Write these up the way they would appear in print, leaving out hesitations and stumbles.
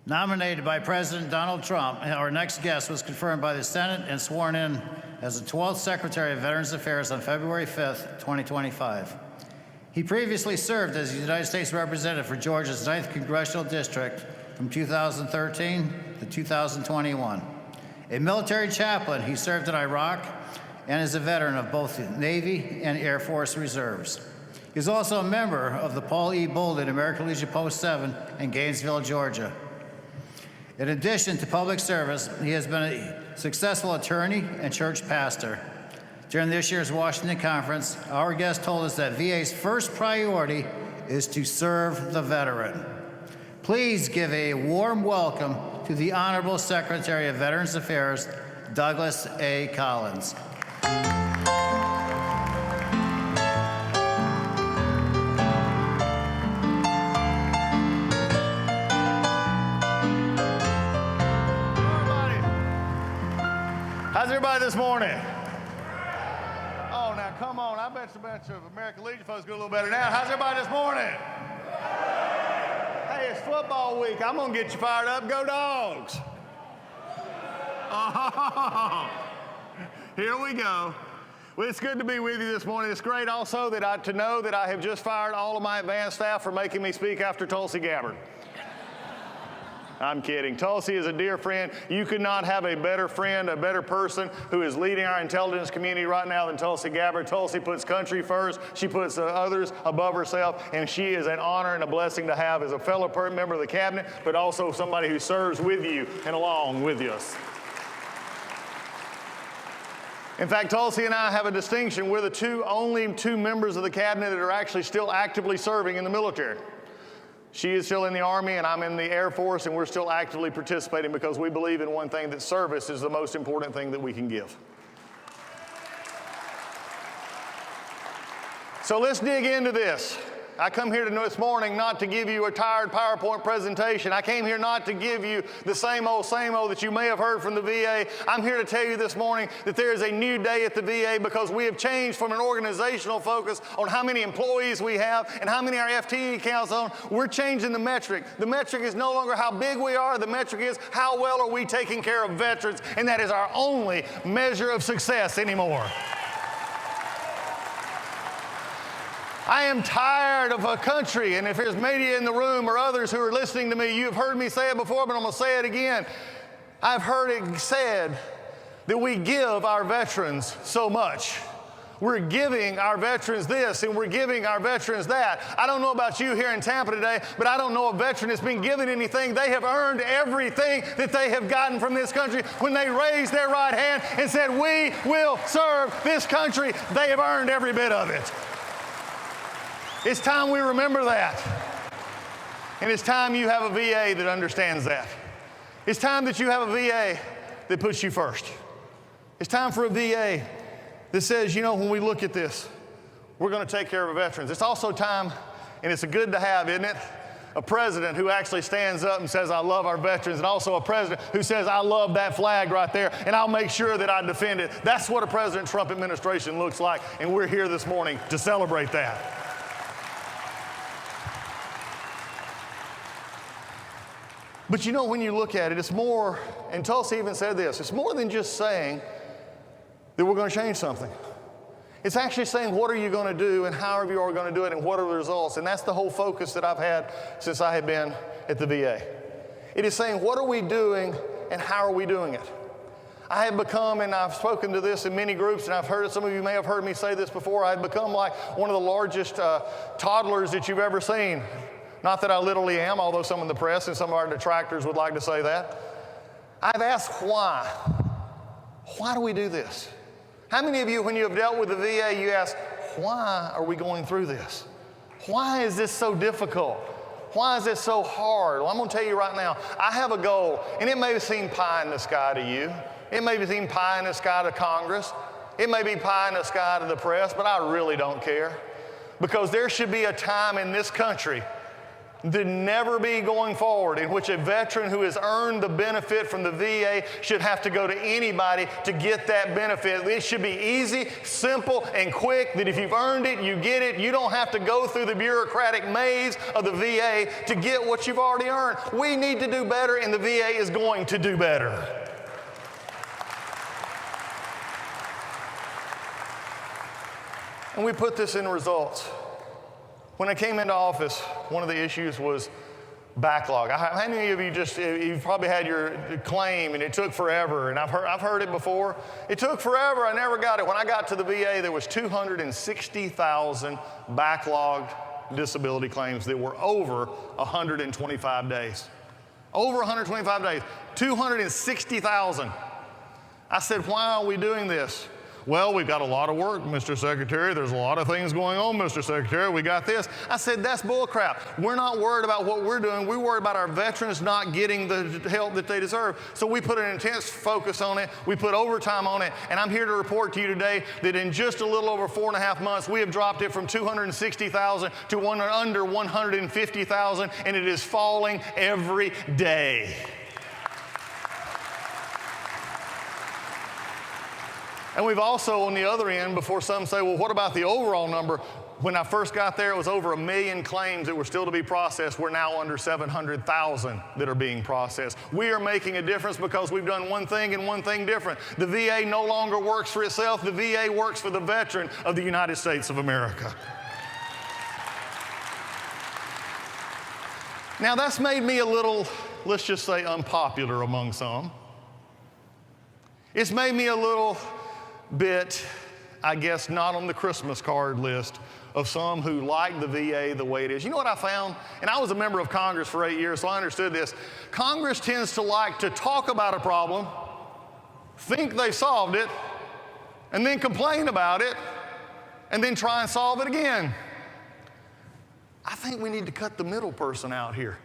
Nominated by President Donald Trump, our next guest was confirmed by the Senate and sworn in as the 12th Secretary of Veterans Affairs on February 5th, 2025. He previously served as the United States Representative for Georgia's 9th Congressional District from 2013 to 2021. A military chaplain, he served in Iraq and is a veteran of both the Navy and Air Force Reserves. He is also a member of the Paul E. Bolden American Legion Post 7 in Gainesville, Georgia. In addition to public service, he has been a successful attorney and church pastor. During this year's Washington conference, our guest told us that VA's first priority is to serve the veteran. Please give a warm welcome to the Honorable Secretary of Veterans Affairs, Douglas A. Collins. How's everybody this morning? Oh, now come on. I bet a bunch of American Legion folks do a little better now. How's everybody this morning? Hey, it's football week. I'm going to get you fired up. Go Dogs. Oh, here we go. Well, it's good to be with you this morning. It's great also to know that I have just fired all of my advanced staff for making me speak after Tulsi Gabbard. I'm kidding. Tulsi is a dear friend. You could not have a better friend, a better person who is leading our intelligence community right now than Tulsi Gabbard. Tulsi puts country first. She puts others above herself, and she is an honor and a blessing to have as a fellow member of the cabinet, but also somebody who serves with you and along with us. In fact, Tulsi and I have a distinction. We're the only two members of the cabinet that are actually still actively serving in the military. She is still in the Army, and I'm in the Air Force, and we're still actively participating because we believe in one thing, that service is the most important thing that we can give. So let's dig into this. I come here this morning not to give you a tired PowerPoint presentation. I came here not to give you the same old that you may have heard from the VA. I'm here to tell you this morning that there is a new day at the VA because we have changed from an organizational focus on how many employees we have and how many our FTE counts on. We're changing the metric. The metric is no longer how big we are. The metric is how well are we taking care of veterans, and that is our only measure of success anymore. I am tired of a country, and if there's media in the room or others who are listening to me, you've heard me say it before, but I'm going to say it again. I've heard it said that we give our veterans so much. We're giving our veterans this, and we're giving our veterans that. I don't know about you here in Tampa today, but I don't know a veteran that's been given anything. They have earned everything that they have gotten from this country. When they raised their right hand and said, "We will serve this country," they have earned every bit of it. It's time we remember that. And it's time you have a VA that understands that. It's time that you have a VA that puts you first. It's time for a VA that says, you know, when we look at this, we're going to take care of our veterans. It's also time, and it's a good to have, isn't it? A president who actually stands up and says, I love our veterans, and also a president who says, I love that flag right there, and I'll make sure that I defend it. That's what a President Trump administration looks like, and we're here this morning to celebrate that. But you know, when you look at it, it's more, and Tulsi even said this, it's more than just saying that we're going to change something. It's actually saying, what are you going to do, and how are you going to do it, and what are the results? And that's the whole focus that I've had since I have been at the VA. It is saying, what are we doing, and how are we doing it? I have become, and I've spoken to this in many groups, and I've heard it, some of you may have heard me say this before, I've become like one of the largest toddlers that you've ever seen. Not that I literally am, although some in the press and some of our detractors would like to say that. I've asked why. Why do we do this? How many of you, when you have dealt with the VA, you ask, why are we going through this? Why is this so difficult? Why is this so hard? Well, I'm going to tell you right now, I have a goal, and it may seem pie in the sky to you. It may seem pie in the sky to Congress. It may be pie in the sky to the press, but I really don't care. Because there should be a time in this country to never be going forward in which a veteran who has earned the benefit from the VA should have to go to anybody to get that benefit. It should be easy, simple, and quick, that if you've earned it, you get it. You don't have to go through the bureaucratic maze of the VA to get what you've already earned. We need to do better, and the VA is going to do better. And we put this in results. When I came into office, one of the issues was backlog. How many of you you've probably had your claim and it took forever, and I've heard it before. It took forever, I never got it. When I got to the VA, there was 260,000 backlogged disability claims that were over 125 days. Over 125 days, 260,000. I said, why are we doing this? Well, we've got a lot of work, Mr. Secretary. There's a lot of things going on, Mr. Secretary. We got this. I said, that's bull crap. We're not worried about what we're doing. We're worried about our veterans not getting the help that they deserve. So we put an intense focus on it. We put overtime on it. And I'm here to report to you today that in just a little over 4.5 months, we have dropped it from 260,000 to under 150,000, and it is falling every day. And we've also, on the other end, before some say, well, what about the overall number? When I first got there, it was over 1 million claims that were still to be processed. We're now under 700,000 that are being processed. We are making a difference because we've done one thing and one thing different. The VA no longer works for itself. The VA works for the veteran of the United States of America. Now, that's made me a little, let's just say, unpopular among some. It's made me a little bit, I guess, not on the Christmas card list of some who like the VA the way it is. You know what I found? And I was a member of Congress for 8 years, so I understood this. Congress tends to like to talk about a problem, think they've solved it, and then complain about it, and then try and solve it again. I think we need to cut the middle person out here.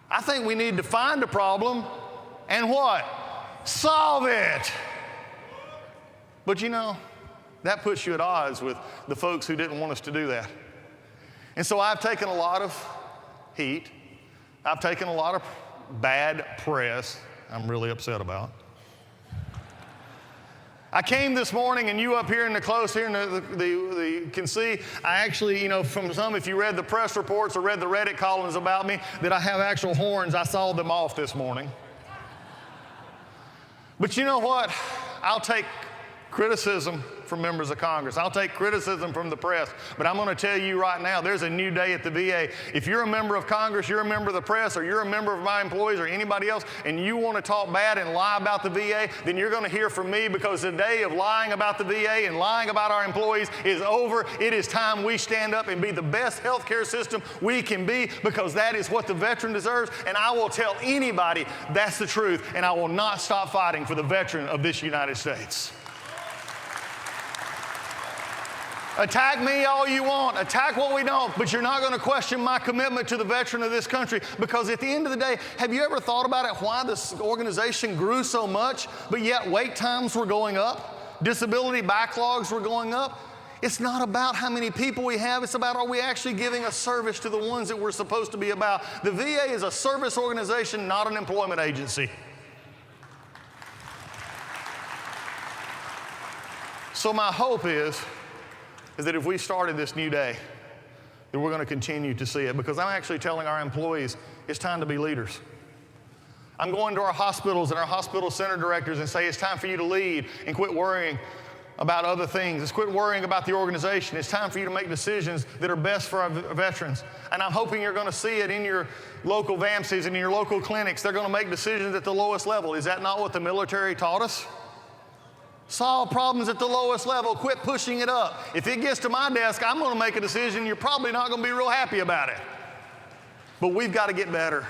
I think we need to find a problem and what? Solve it. But you know, that puts you at odds with the folks who didn't want us to do that. And so I've taken a lot of heat. I've taken a lot of bad press I'm really upset about. I came this morning, and you up here in the close here can see, I actually, you know, from some, if you read the press reports or read the Reddit columns about me, that I have actual horns. I sawed them off this morning. But you know what? I'll take criticism from members of Congress. I'll take criticism from the press, but I'm going to tell you right now, there's a new day at the VA. If you're a member of Congress, you're a member of the press, or you're a member of my employees or anybody else, and you want to talk bad and lie about the VA, then you're going to hear from me, because the day of lying about the VA and lying about our employees is over. It is time we stand up and be the best healthcare system we can be, because that is what the veteran deserves, and I will tell anybody that's the truth, and I will not stop fighting for the veteran of this United States. Attack me all you want. Attack what we don't. But you're not going to question my commitment to the veteran of this country. Because at the end of the day, have you ever thought about it, why this organization grew so much, but yet wait times were going up? Disability backlogs were going up? It's not about how many people we have. It's about, are we actually giving a service to the ones that we're supposed to be about? The VA is a service organization, not an employment agency. So my hope is that if we started this new day, that we're going to continue to see it, because I'm actually telling our employees it's time to be leaders. I'm going to our hospitals and our hospital center directors and say it's time for you to lead and quit worrying about other things. It's quit worrying about the organization. It's time for you to make decisions that are best for our veterans. And I'm hoping you're going to see it in your local VAMCs and in your local clinics. They're going to make decisions at the lowest level. Is that not what the military taught us? Solve problems at the lowest level. Quit pushing it up. If it gets to my desk, I'm going to make a decision. You're probably not going to be real happy about it. But we've got to get better.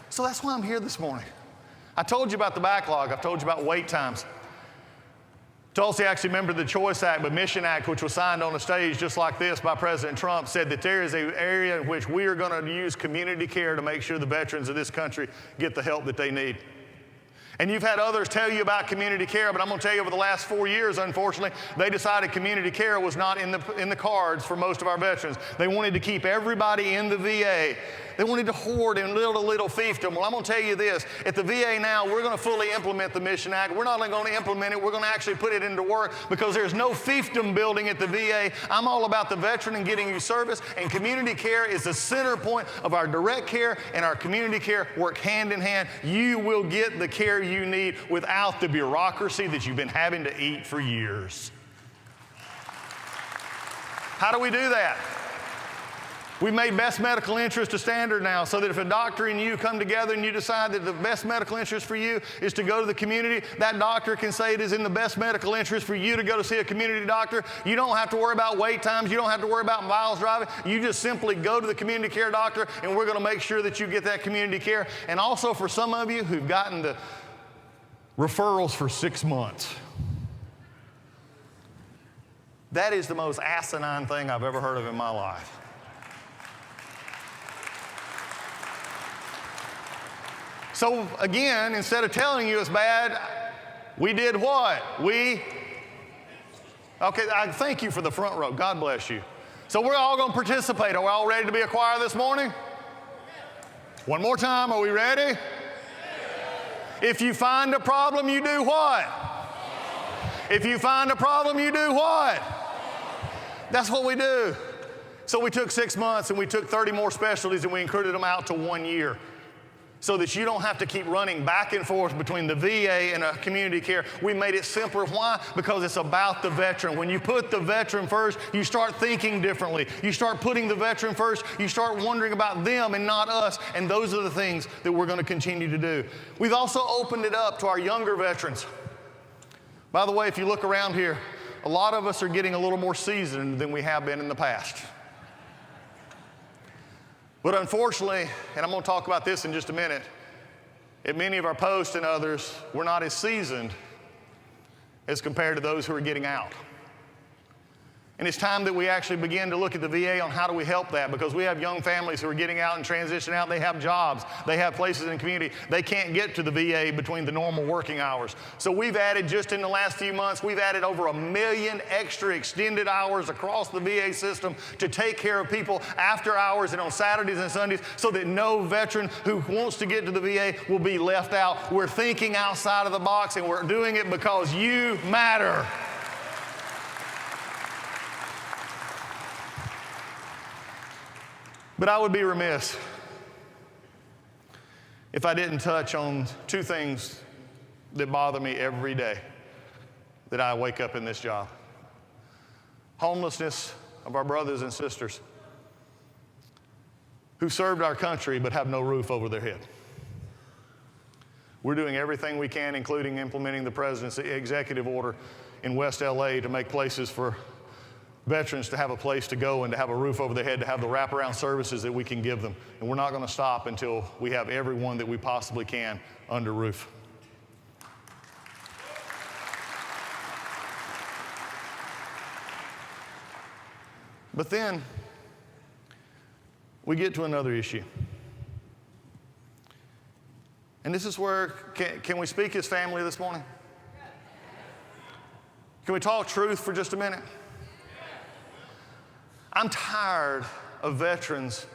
So that's why I'm here this morning. I told you about the backlog. I've told you about wait times. Tulsi actually remembered the Choice Act, but Mission Act, which was signed on a stage just like this by President Trump, said that there is an area in which we are going to use community care to make sure the veterans of this country get the help that they need. And you've had others tell you about community care, but I'm going to tell you over the last 4 years, unfortunately, they decided community care was not in the cards for most of our veterans. They wanted to keep everybody in the VA. They wanted to hoard in little to little fiefdom. Well, I'm going to tell you this. At the VA now, we're going to fully implement the Mission Act. We're not only going to implement it, we're going to actually put it into work because there's no fiefdom building at the VA. I'm all about the veteran and getting you service, and community care is the center point of our direct care, and our community care work hand in hand. You will get the care you need without the bureaucracy that you've been having to eat for years. How do we do that? We've made best medical interest a standard now, so that if a doctor and you come together and you decide that the best medical interest for you is to go to the community, that doctor can say it is in the best medical interest for you to go to see a community doctor. You don't have to worry about wait times. You don't have to worry about miles driving. You just simply go to the community care doctor, and we're going to make sure that you get that community care. And also for some of you who've gotten the referrals for 6 months, that is the most asinine thing I've ever heard of in my life. So again, instead of telling you it's bad, we did what? Okay, I thank you for the front row. God bless you. So we're all going to participate. Are we all ready to be a choir this morning? One more time. Are we ready? If you find a problem, you do what? If you find a problem, you do what? That's what we do. So we took 6 months and we took 30 more specialties and we included them out to 1 year, so that you don't have to keep running back and forth between the VA and a community care. We made it simpler. Why? Because it's about the veteran. When you put the veteran first, you start thinking differently. You start putting the veteran first. You start wondering about them and not us. And those are the things that we're going to continue to do. We've also opened it up to our younger veterans. By the way, if you look around here, a lot of us are getting a little more seasoned than we have been in the past. But unfortunately, and I'm going to talk about this in just a minute, at many of our posts and others, we're not as seasoned as compared to those who are getting out. And it's time that we actually begin to look at the VA on how do we help that, because we have young families who are getting out and transitioning out. They have jobs. They have places in the community. They can't get to the VA between the normal working hours. So we've added, just in the last few months, we've added over 1 million extra extended hours across the VA system to take care of people after hours and on Saturdays and Sundays, so that no veteran who wants to get to the VA will be left out. We're thinking outside of the box, and we're doing it because you matter. But I would be remiss if I didn't touch on 2 things that bother me every day that I wake up in this job. Homelessness of our brothers and sisters who served our country but have no roof over their head. We're doing everything we can, including implementing the President's executive order in West LA to make places for veterans to have a place to go and to have a roof over their head, to have the wraparound services that we can give them. And we're not going to stop until we have everyone that we possibly can under roof. But then we get to another issue. And this is where, can we speak as family this morning? Can we talk truth for just a minute? I'm tired of veterans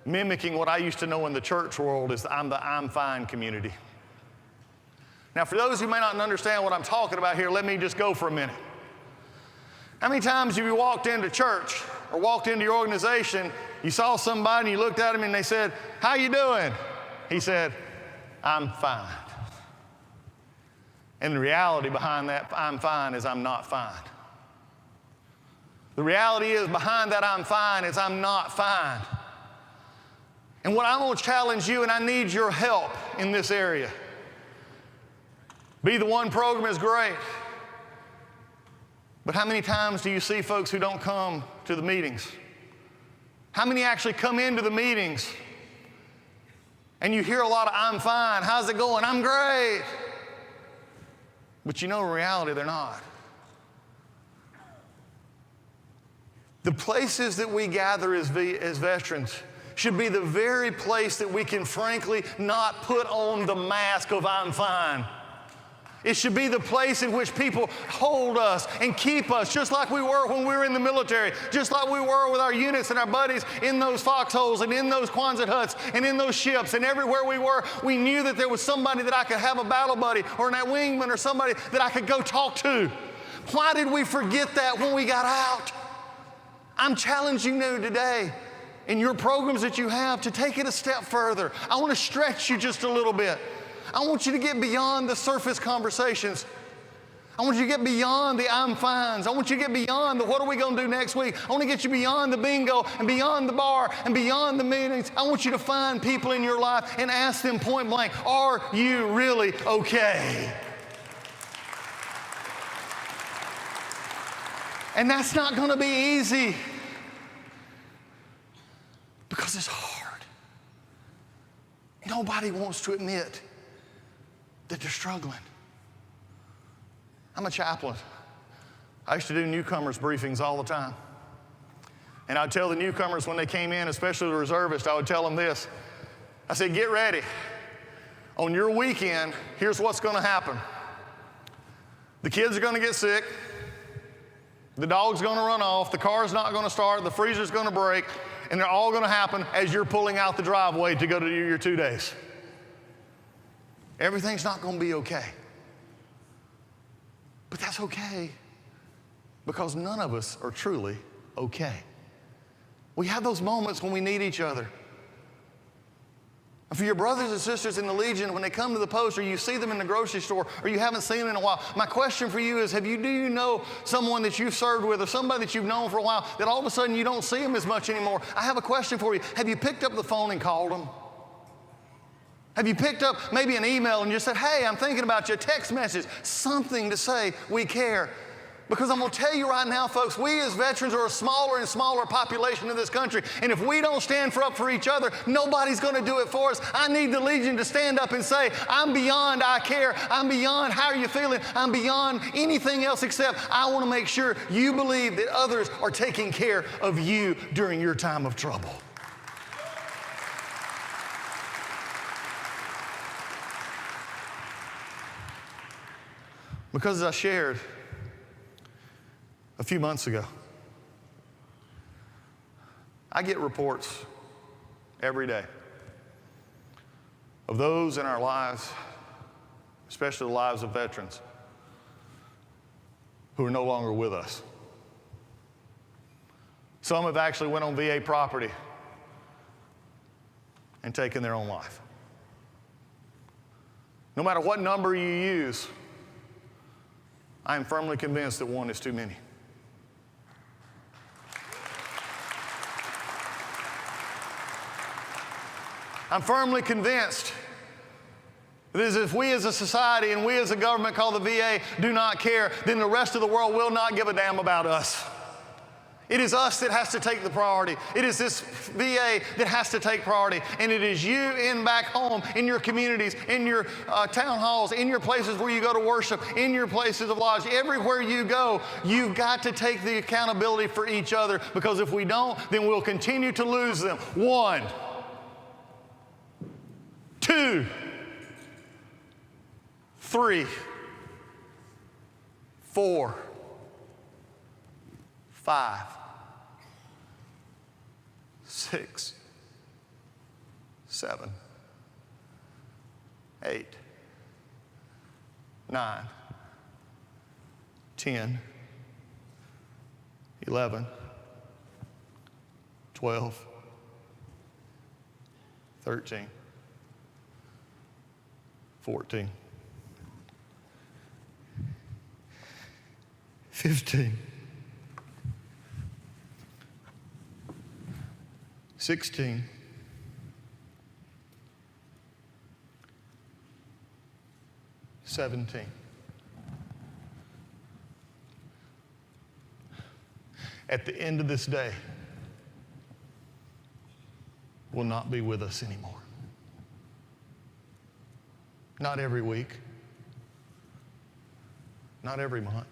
mimicking what I used to know in the church world as the I'm fine community. Now, for those who may not understand what I'm talking about here, let me just go for a minute. How many times have you walked into church or walked into your organization, you saw somebody and you looked at him and they said, "How you doing?" He said, "I'm fine." And the reality behind that "I'm fine" is I'm not fine. The reality is behind that "I'm fine" is I'm not fine. And what I'm going to challenge you, and I need your help in this area. Be the One program is great. But how many times do you see folks who don't come to the meetings? How many actually come into the meetings and you hear a lot of "I'm fine"? How's it going? I'm great. But you know, in reality, they're not. The places that we gather as veterans should be the very place that we can frankly not put on the mask of "I'm fine." It should be the place in which people hold us and keep us, just like we were when we were in the military, just like we were with our units and our buddies in those foxholes and in those Quonset huts and in those ships and everywhere we were. We knew that there was somebody that I could have a battle buddy or a wingman or somebody that I could go talk to. Why did we forget that when we got out? I'm challenging you today in your programs that you have to take it a step further. I want to stretch you just a little bit. I want you to get beyond the surface conversations. I want you to get beyond the I'm fines. I want you to get beyond the what are we going to do next week. I want to get you beyond the bingo and beyond the bar and beyond the meetings. I want you to find people in your life and ask them point blank, are you really okay? And that's not going to be easy because it's hard. Nobody wants to admit that they're struggling. I'm a chaplain. I used to do newcomers briefings all the time. And I'd tell the newcomers when they came in, especially the reservists, I would tell them this. I said, get ready. On your weekend, here's what's going to happen. The kids are going to get sick. The dog's going to run off. The car's not going to start. The freezer's going to break. And they're all going to happen as you're pulling out the driveway to go to your 2 days. Everything's not going to be okay. But that's okay because none of us are truly okay. We have those moments when we need each other. And for your brothers and sisters in the Legion, when they come to the post or you see them in the grocery store or you haven't seen them in a while, my question for you is, do you know someone that you've served with or somebody that you've known for a while that all of a sudden you don't see them as much anymore? I have a question for you. Have you picked up the phone and called them? Have you picked up maybe an email and just said, hey, I'm thinking about you, a text message, something to say we care? Because I'm going to tell you right now, folks, we as veterans are a smaller and smaller population in this country. And if we don't stand up for each other, nobody's going to do it for us. I need the Legion to stand up and say, I'm beyond I care. I'm beyond how are you feeling. I'm beyond anything else except I want to make sure you believe that others are taking care of you during your time of trouble. Because as I shared a few months ago, I get reports every day of those in our lives, especially the lives of veterans, who are no longer with us. Some have actually went on VA property and taken their own life. No matter what number you use, I am firmly convinced that one is too many. I'm firmly convinced that if we as a society and we as a government called the VA do not care, then the rest of the world will not give a damn about us. It is us that has to take the priority. It is this VA that has to take priority. And it is you in back home, in your communities, in your town halls, in your places where you go to worship, in your places of lodge. Everywhere you go, you've got to take the accountability for each other, because if we don't, then we'll continue to lose them. 1, 2, 3, 4, 5, 6, 7, 8, 9, 10, 11, 12, 13, 14, 15, 16, 17. At the end of this day, will not be with us anymore. Not every week, not every month.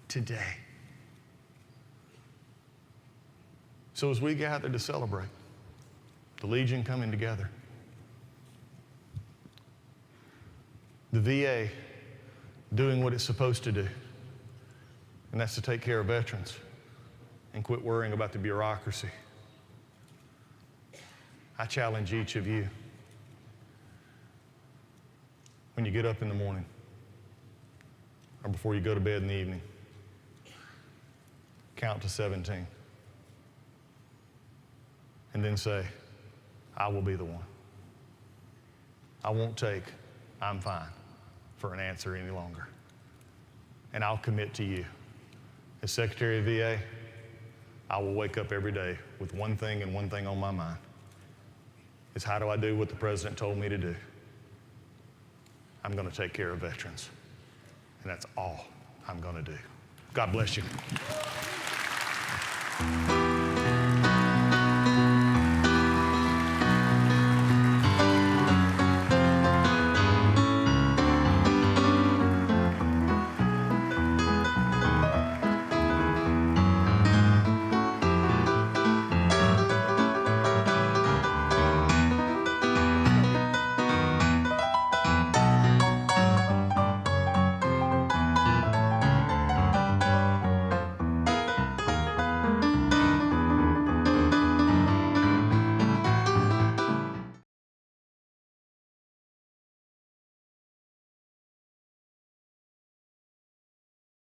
Today. So as we gather to celebrate the Legion coming together, the VA doing what it's supposed to do, and that's to take care of veterans and quit worrying about the bureaucracy. I challenge each of you, when you get up in the morning or before you go to bed in the evening, count to 17 and then say, I will be the one. I won't take, I'm fine, for an answer any longer. And I'll commit to you. As Secretary of VA, I will wake up every day with one thing and one thing on my mind. It's how do I do what the President told me to do? I'm going to take care of veterans. And that's all I'm going to do. God bless you.